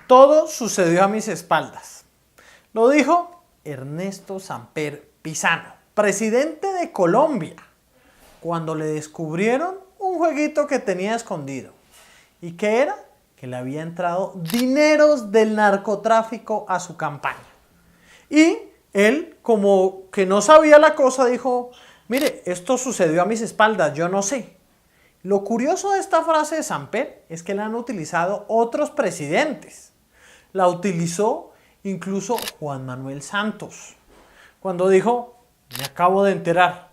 Todo sucedió a mis espaldas. Lo dijo Ernesto Samper Pizano, presidente de Colombia, cuando le descubrieron un jueguito que tenía escondido. ¿Y qué era? Que le había entrado dineros del narcotráfico a su campaña. Y él, como que no sabía la cosa, dijo, mire, esto sucedió a mis espaldas, yo no sé. Lo curioso de esta frase de Samper es que la han utilizado otros presidentes. La utilizó incluso Juan Manuel Santos, cuando dijo, me acabo de enterar,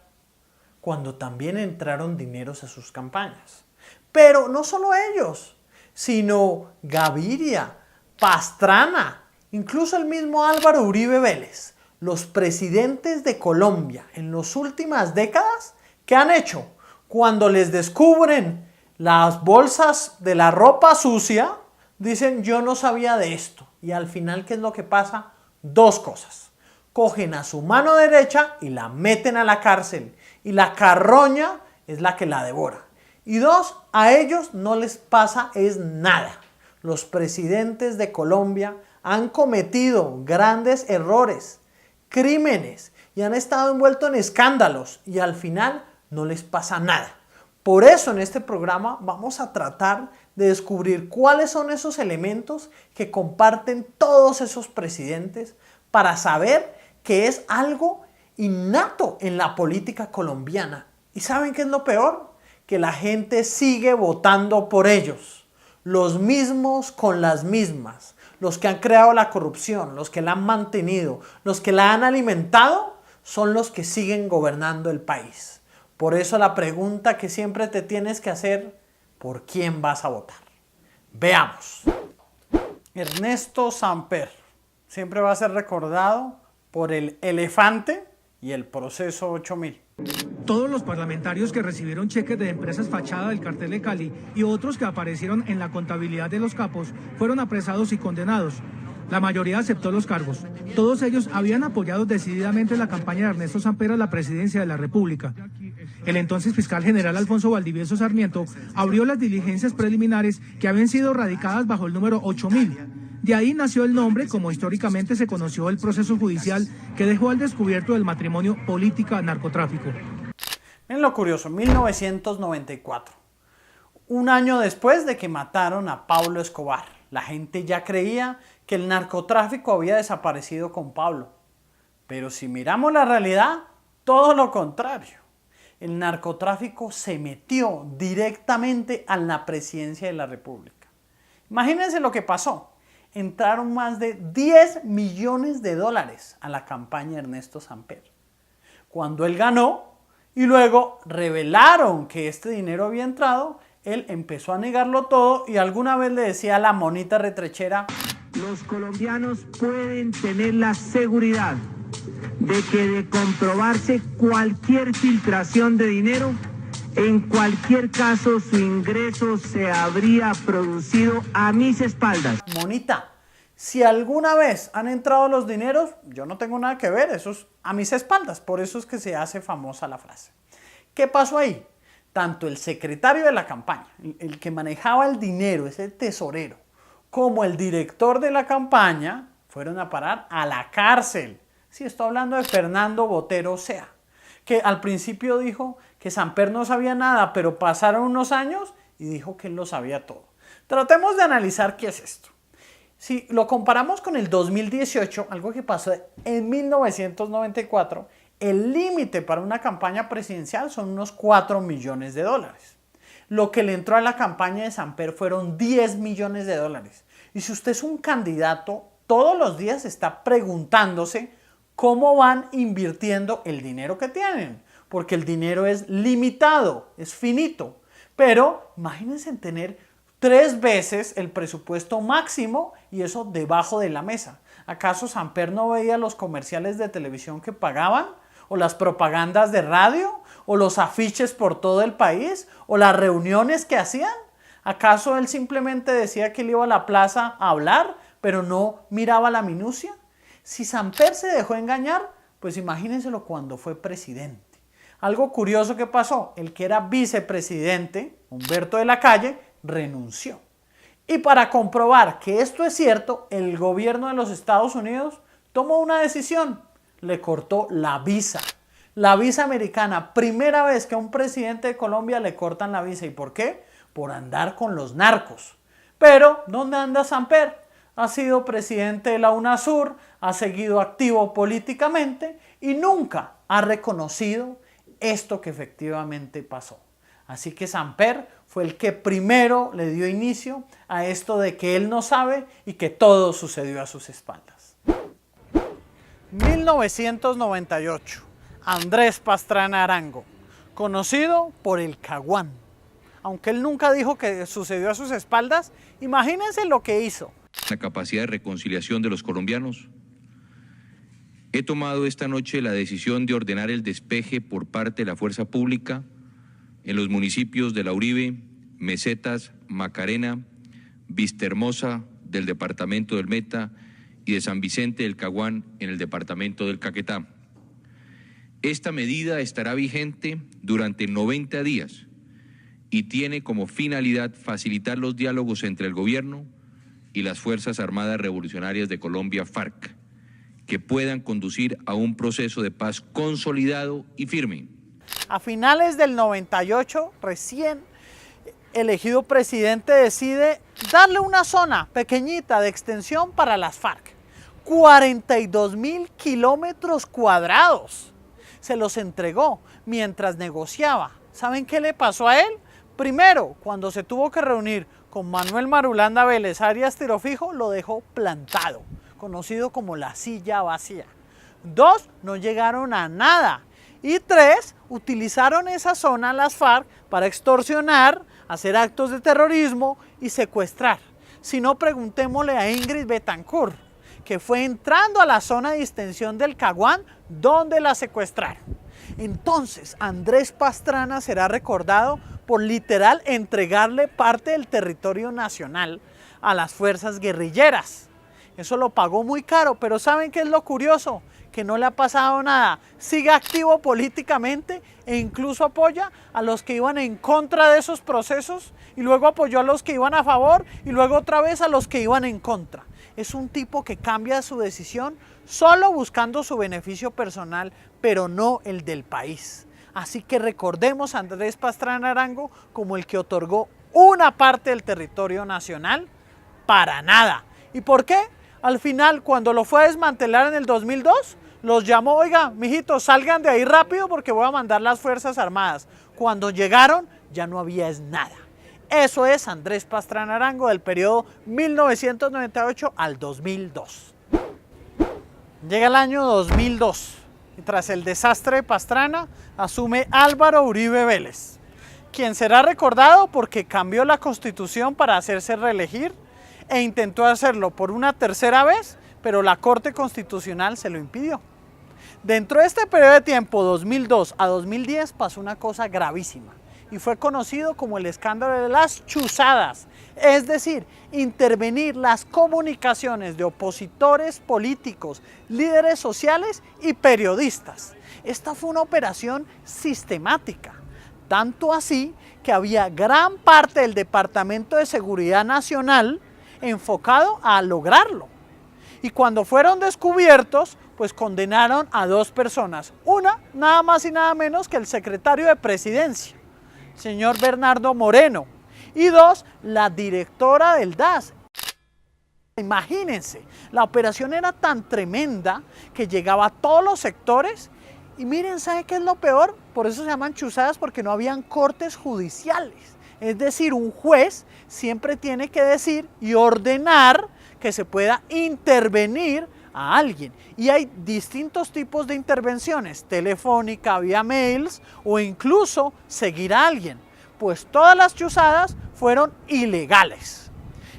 cuando también entraron dineros a sus campañas. Pero no solo ellos, sino Gaviria, Pastrana, incluso el mismo Álvaro Uribe Vélez. Los presidentes de Colombia en las últimas décadas, ¿qué han hecho? Cuando les descubren las bolsas de la ropa sucia, dicen yo no sabía de esto. Y al final, ¿qué es lo que pasa? Dos cosas. Cogen a su mano derecha y la meten a la cárcel. Y la carroña es la que la devora. Y dos, a ellos no les pasa es nada. Los presidentes de Colombia han cometido grandes errores, crímenes y han estado envueltos en escándalos y al final no les pasa nada. Por eso en este programa vamos a tratar de descubrir cuáles son esos elementos que comparten todos esos presidentes para saber que es algo innato en la política colombiana. ¿Y saben qué es lo peor? Que la gente sigue votando por ellos. Los mismos con las mismas. Los que han creado la corrupción, los que la han mantenido, los que la han alimentado, son los que siguen gobernando el país. Por eso la pregunta que siempre te tienes que hacer, ¿por quién vas a votar? Veamos. Ernesto Samper siempre va a ser recordado por el elefante y el proceso 8000. Todos los parlamentarios que recibieron cheques de empresas fachada del cartel de Cali y otros que aparecieron en la contabilidad de los capos fueron apresados y condenados. La mayoría aceptó los cargos. Todos ellos habían apoyado decididamente la campaña de Ernesto Samper a la presidencia de la República. El entonces fiscal general Alfonso Valdivieso Sarmiento abrió las diligencias preliminares que habían sido radicadas bajo el número 8000. De ahí nació el nombre, como históricamente se conoció el proceso judicial que dejó al descubierto el matrimonio política-narcotráfico. Miren lo curioso, 1994, un año después de que mataron a Pablo Escobar. La gente ya creía que el narcotráfico había desaparecido con Pablo. Pero si miramos la realidad, todo lo contrario. El narcotráfico se metió directamente a la presidencia de la República. Imagínense lo que pasó. Entraron más de 10 millones de dólares a la campaña de Ernesto Samper. Cuando él ganó y luego revelaron que este dinero había entrado, él empezó a negarlo todo y alguna vez le decía a la monita retrechera: los colombianos pueden tener la seguridad de que de comprobarse cualquier filtración de dinero, en cualquier caso su ingreso se habría producido a mis espaldas. Monita, si alguna vez han entrado los dineros, yo no tengo nada que ver, eso es a mis espaldas, por eso es que se hace famosa la frase. ¿Qué pasó ahí? Tanto el secretario de la campaña, el que manejaba el dinero, ese tesorero, como el director de la campaña fueron a parar a la cárcel. Sí, estoy hablando de Fernando Botero Sea, que al principio dijo que Samper no sabía nada, pero pasaron unos años y dijo que él lo sabía todo. Tratemos de analizar qué es esto. Si lo comparamos con el 2018, algo que pasó en 1994, el límite para una campaña presidencial son unos 4 millones de dólares. Lo que le entró a la campaña de Samper fueron 10 millones de dólares. Y si usted es un candidato, todos los días está preguntándose cómo van invirtiendo el dinero que tienen. Porque el dinero es limitado, es finito. Pero imagínense en tener 3 veces el presupuesto máximo y eso debajo de la mesa. ¿Acaso Samper no veía los comerciales de televisión que pagaban? ¿O las propagandas de radio? ¿O los afiches por todo el país? ¿O las reuniones que hacían? ¿Acaso él simplemente decía que él iba a la plaza a hablar, pero no miraba la minucia? Si Samper se dejó engañar, pues imagínenselo cuando fue presidente. Algo curioso que pasó, el que era vicepresidente, Humberto de la Calle, renunció. Y para comprobar que esto es cierto, el gobierno de los Estados Unidos tomó una decisión. Le cortó la visa americana. Primera vez que a un presidente de Colombia le cortan la visa. ¿Y por qué? Por andar con los narcos. Pero, ¿dónde anda Samper? Ha sido presidente de la UNASUR, ha seguido activo políticamente y nunca ha reconocido esto que efectivamente pasó. Así que Samper fue el que primero le dio inicio a esto de que él no sabe y que todo sucedió a sus espaldas. 1998. Andrés Pastrana Arango, conocido por el Caguán. Aunque él nunca dijo que sucedió a sus espaldas, imagínense lo que hizo. La capacidad de reconciliación de los colombianos. He tomado esta noche la decisión de ordenar el despeje por parte de la fuerza pública en los municipios de La Uribe, Mesetas, Macarena, Vistahermosa del departamento del Meta y de San Vicente del Caguán en el departamento del Caquetá. Esta medida estará vigente durante 90 días y tiene como finalidad facilitar los diálogos entre el gobierno y las Fuerzas Armadas Revolucionarias de Colombia, FARC, que puedan conducir a un proceso de paz consolidado y firme. A finales del 98, recién elegido presidente decide darle una zona pequeñita de extensión para las FARC. 42.000 kilómetros cuadrados. Se los entregó mientras negociaba. ¿Saben qué le pasó a él? Primero, cuando se tuvo que reunir con Manuel Marulanda Vélez Arias Tirofijo, lo dejó plantado, conocido como la silla vacía. 2, no llegaron a nada. Y 3, utilizaron esa zona, las FARC, para extorsionar, hacer actos de terrorismo y secuestrar. Si no, preguntémosle a Ingrid Betancourt, que fue entrando a la zona de extensión del Caguán, donde la secuestraron. Entonces, Andrés Pastrana será recordado por literal entregarle parte del territorio nacional a las fuerzas guerrilleras. Eso lo pagó muy caro, pero ¿saben qué es lo curioso? Que no le ha pasado nada. Sigue activo políticamente e incluso apoya a los que iban en contra de esos procesos y luego apoyó a los que iban a favor y luego otra vez a los que iban en contra. Es un tipo que cambia su decisión solo buscando su beneficio personal, pero no el del país. Así que recordemos a Andrés Pastrana Arango como el que otorgó una parte del territorio nacional para nada. ¿Y por qué? Al final, cuando lo fue a desmantelar en el 2002, los llamó, oiga, mijitos, salgan de ahí rápido porque voy a mandar las Fuerzas Armadas. Cuando llegaron, ya no había nada. Eso es Andrés Pastrana Arango del periodo 1998 al 2002. Llega el año 2002 y tras el desastre de Pastrana asume Álvaro Uribe Vélez, quien será recordado porque cambió la constitución para hacerse reelegir e intentó hacerlo por una tercera vez, pero la Corte Constitucional se lo impidió. Dentro de este periodo de tiempo, 2002 a 2010, pasó una cosa gravísima y fue conocido como el escándalo de las chuzadas, es decir, intervenir las comunicaciones de opositores políticos, líderes sociales y periodistas. Esta fue una operación sistemática, tanto así que había gran parte del Departamento de Seguridad Nacional enfocado a lograrlo. Y cuando fueron descubiertos, pues condenaron a 2 personas. Una, nada más y nada menos que el secretario de Presidencia, señor Bernardo Moreno, y 2, la directora del DAS. Imagínense, la operación era tan tremenda que llegaba a todos los sectores y miren, ¿sabe qué es lo peor? Por eso se llaman chuzadas, porque no habían cortes judiciales. Es decir, un juez siempre tiene que decir y ordenar que se pueda intervenir a alguien. Y hay distintos tipos de intervenciones, telefónica, vía mails o incluso seguir a alguien. Pues todas las chuzadas fueron ilegales.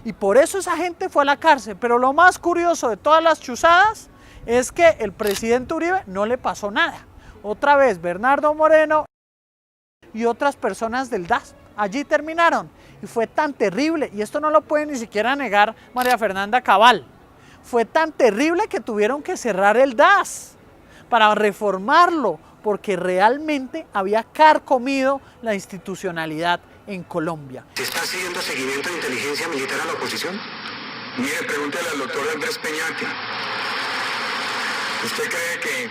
Y por eso esa gente fue a la cárcel. Pero lo más curioso de todas las chuzadas es que el presidente Uribe no le pasó nada. Otra vez Bernardo Moreno y otras personas del DAS allí terminaron. Y fue tan terrible, y esto no lo puede ni siquiera negar María Fernanda Cabal, fue tan terrible que tuvieron que cerrar el DAS para reformarlo, porque realmente había carcomido la institucionalidad en Colombia. ¿Se está haciendo seguimiento de inteligencia militar a la oposición? Mire, pregúntale al doctor Andrés Peñate. ¿Usted cree que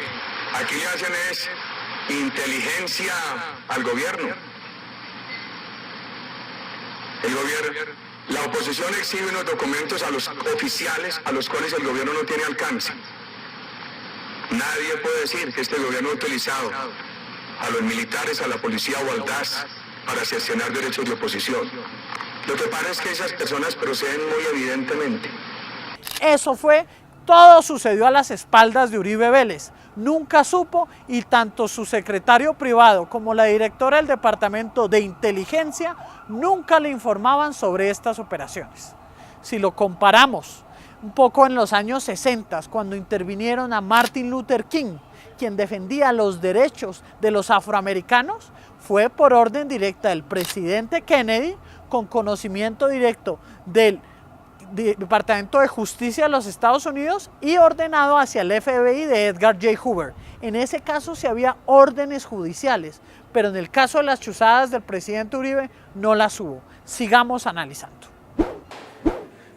aquí le hacen es inteligencia al gobierno? La oposición exhibe unos documentos a los oficiales a los cuales el gobierno no tiene alcance. Nadie puede decir que este gobierno ha utilizado a los militares, a la policía o al DAS para cercenar derechos de oposición. Lo que pasa es que esas personas proceden muy evidentemente. Todo sucedió a las espaldas de Uribe Vélez. Nunca supo y tanto su secretario privado como la directora del Departamento de Inteligencia nunca le informaban sobre estas operaciones. Si lo comparamos un poco en los años 60, cuando intervinieron a Martin Luther King, quien defendía los derechos de los afroamericanos, fue por orden directa del presidente Kennedy, con conocimiento directo del Departamento de Justicia de los Estados Unidos y ordenado hacia el FBI de Edgar J. Hoover. En ese caso sí había órdenes judiciales, pero en el caso de las chuzadas del presidente Uribe no las hubo. Sigamos analizando.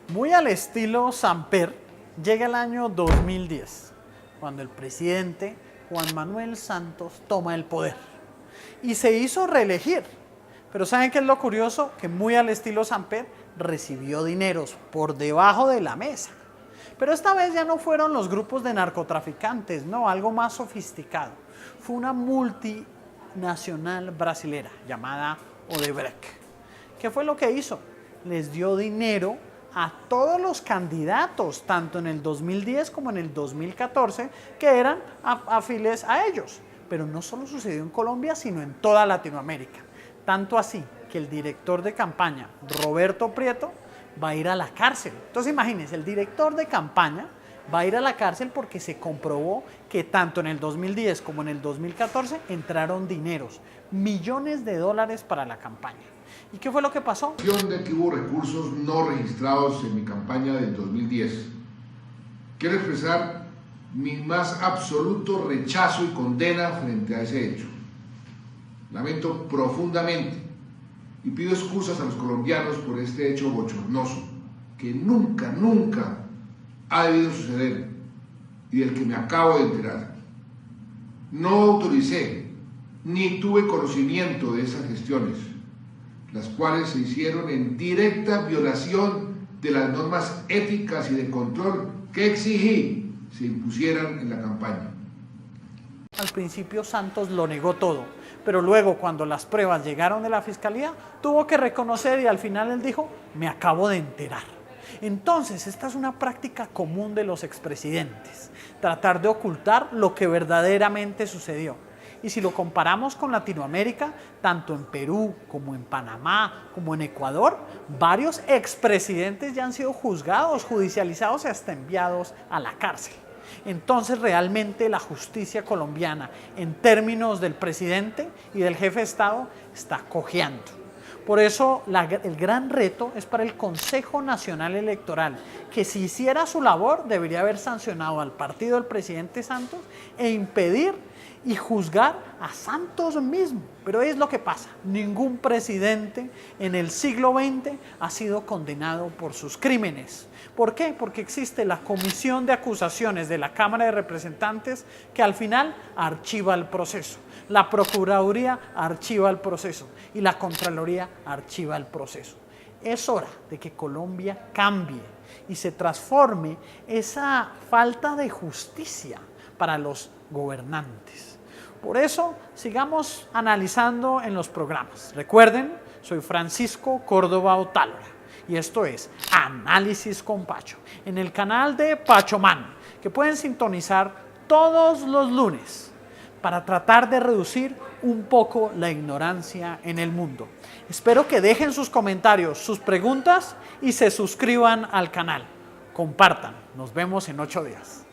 Muy al estilo Samper, llega el año 2010, cuando el presidente Juan Manuel Santos toma el poder y se hizo reelegir. Pero ¿saben qué es lo curioso? Que muy al estilo Samper recibió dineros por debajo de la mesa. Pero esta vez ya no fueron los grupos de narcotraficantes, no, algo más sofisticado. Fue una multinacional brasilera llamada Odebrecht. ¿Qué fue lo que hizo? Les dio dinero a todos los candidatos, tanto en el 2010 como en el 2014, que eran afines a ellos. Pero no solo sucedió en Colombia, sino en toda Latinoamérica. Tanto así que el director de campaña, Roberto Prieto, va a ir a la cárcel. Entonces imagínense, el director de campaña va a ir a la cárcel porque se comprobó que tanto en el 2010 como en el 2014 entraron dineros, millones de dólares para la campaña. ¿Y qué fue lo que pasó? De que hubo recursos no registrados en mi campaña del 2010. Quiero expresar mi más absoluto rechazo y condena frente a ese hecho. Lamento profundamente y pido excusas a los colombianos por este hecho bochornoso que nunca ha debido suceder y del que me acabo de enterar. No autoricé ni tuve conocimiento de esas gestiones, las cuales se hicieron en directa violación de las normas éticas y de control que exigí se impusieran en la campaña. Al principio Santos lo negó todo, pero luego cuando las pruebas llegaron de la fiscalía, tuvo que reconocer y al final él dijo, me acabo de enterar. Entonces, esta es una práctica común de los expresidentes, tratar de ocultar lo que verdaderamente sucedió. Y si lo comparamos con Latinoamérica, tanto en Perú como en Panamá, como en Ecuador, varios expresidentes ya han sido juzgados, judicializados y hasta enviados a la cárcel. Entonces realmente la justicia colombiana en términos del presidente y del jefe de Estado está cojeando. Por eso el gran reto es para el Consejo Nacional Electoral, que si hiciera su labor debería haber sancionado al partido del presidente Santos e impedir y juzgar a Santos mismo. Pero es lo que pasa, ningún presidente en el siglo XX ha sido condenado por sus crímenes. ¿Por qué? Porque existe la Comisión de Acusaciones de la Cámara de Representantes que al final archiva el proceso. La Procuraduría archiva el proceso y la Contraloría archiva el proceso. Es hora de que Colombia cambie y se transforme esa falta de justicia para los gobernantes. Por eso, sigamos analizando en los programas. Recuerden, soy Francisco Córdoba Otálora y esto es Análisis con Pacho, en el canal de Pachoman, que pueden sintonizar todos los lunes para tratar de reducir un poco la ignorancia en el mundo. Espero que dejen sus comentarios, sus preguntas y se suscriban al canal. Compartan. Nos vemos en 8 días.